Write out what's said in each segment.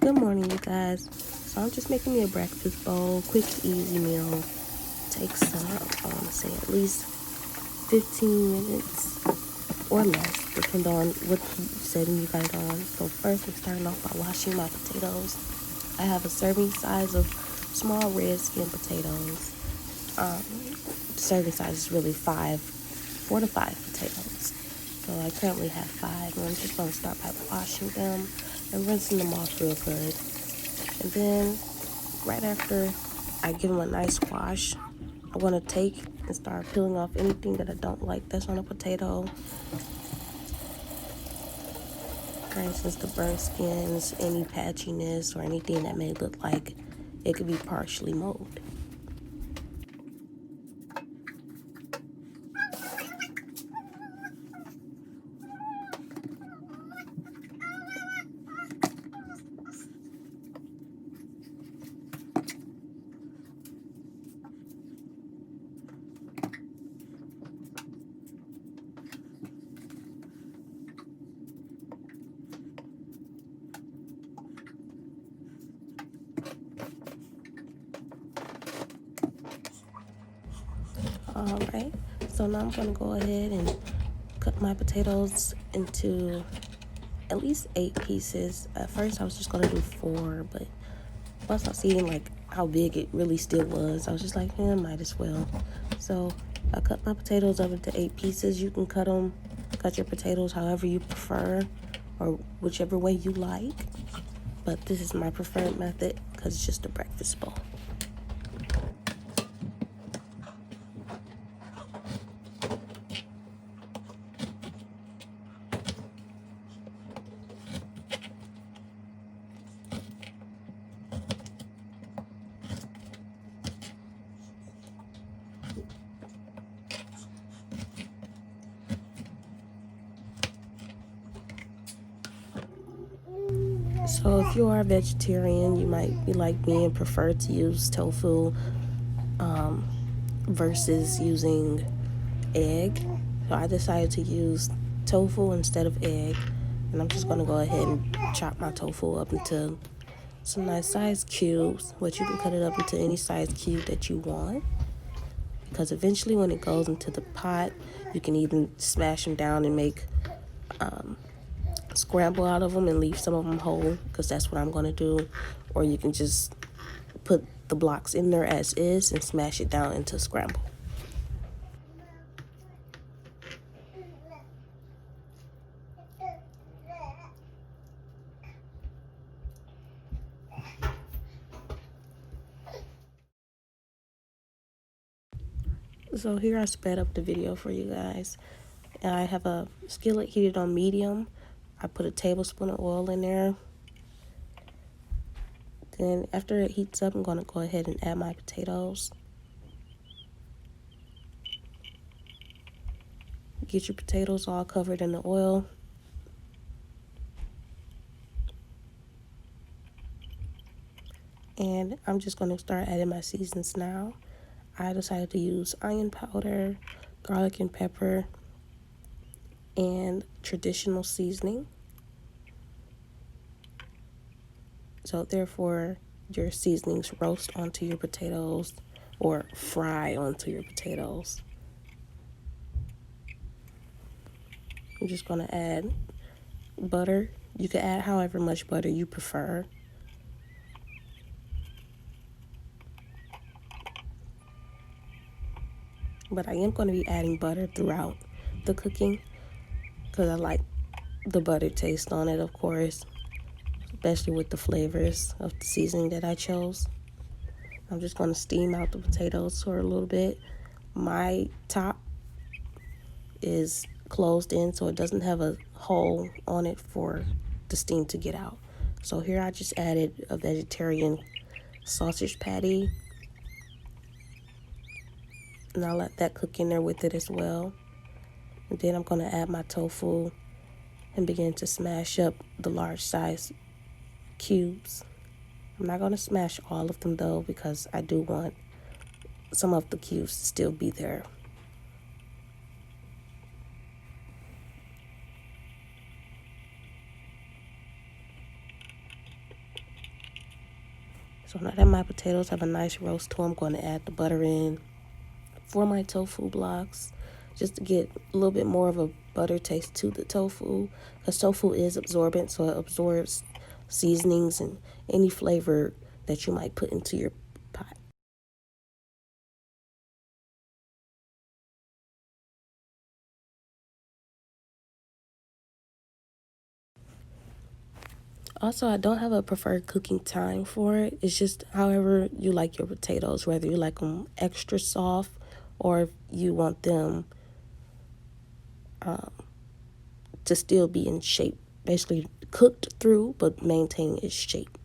Good morning, you guys. So I'm just making me a breakfast bowl, quick, easy meal. Takes I want to say at least 15 minutes or less, depending on what setting you got it on. So first, I'm starting off by washing my potatoes. I have a serving size of small red skin potatoes. The serving size is really 4 to 5 potatoes. So I currently have 5, and I'm just going to start by washing them and rinsing them off real good. And then right after I give them a nice wash, I want to take and start peeling off anything that I don't like that's on a potato. For instance, the burnt skins, any patchiness, or anything that may look like it could be partially mold. Alright, so now I'm going to go ahead and cut my potatoes into at least 8 pieces. At first I was just going to do 4, but once I seen like how big it really still was, I was just like, might as well. So I cut my potatoes up into 8 pieces. You can cut your potatoes however you prefer or whichever way you like. But this is my preferred method because it's just a breakfast bowl. So if you are a vegetarian, you might be like me and prefer to use tofu versus using egg. So I decided to use tofu instead of egg. And I'm just going to go ahead and chop my tofu up into some nice size cubes, which you can cut it up into any size cube that you want. Because eventually when it goes into the pot, you can even smash them down and make scramble out of them and leave some of them whole, because that's what I'm going to do. Or you can just put the blocks in there as is and smash it down into scramble. So here I sped up the video for you guys. I have a skillet heated on medium. I put a tablespoon of oil in there. Then after it heats up, I'm going to go ahead and add my potatoes. Get your potatoes all covered in the oil. And I'm just going to start adding my seasons now. I decided to use onion powder, garlic and pepper, and traditional seasoning. So therefore, your seasonings roast onto your potatoes or fry onto your potatoes. I'm just going to add butter. You can add however much butter you prefer. But I am going to be adding butter throughout the cooking because I like the butter taste on it, of course, especially with the flavors of the seasoning that I chose. I'm just going to steam out the potatoes for a little bit. My top is closed in, so it doesn't have a hole on it for the steam to get out. So here I just added a vegetarian sausage patty, and I'll let that cook in there with it as well. And then I'm going to add my tofu and begin to smash up the large size cubes. I'm not going to smash all of them though, because I do want some of the cubes to still be there. So now that my potatoes have a nice roast to them, I'm going to add the butter in for my tofu blocks just to get a little bit more of a butter taste to the tofu, because tofu is absorbent, so it absorbs seasonings and any flavor that you might put into your pot. Also, I don't have a preferred cooking time for it. It's just however you like your potatoes, whether you like them extra soft or if you want them to still be in shape. Basically, cooked through but maintaining its shape.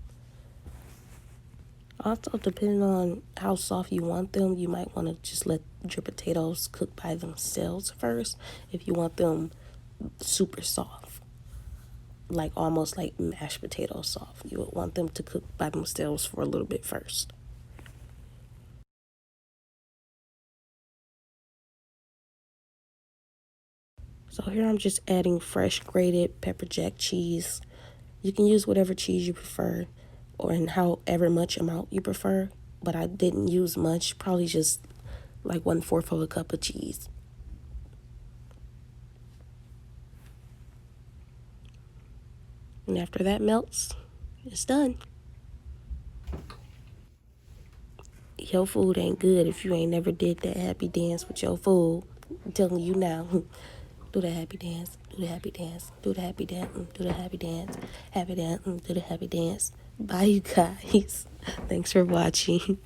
Also, depending on how soft you want them, you might want to just let your potatoes cook by themselves first. If you want them super soft, like almost like mashed potatoes soft, you would want them to cook by themselves for a little bit first. So here I'm just adding fresh grated pepper jack cheese. You can use whatever cheese you prefer or in however much amount you prefer, but I didn't use much, probably just like 1/4 of a cup of cheese. And after that melts, it's done. Your food ain't good if you ain't never did that happy dance with your food. I'm telling you now. Do the happy dance, do the happy dance, do the happy dance, do the happy dance, do the happy dance. Bye, you guys. Thanks for watching.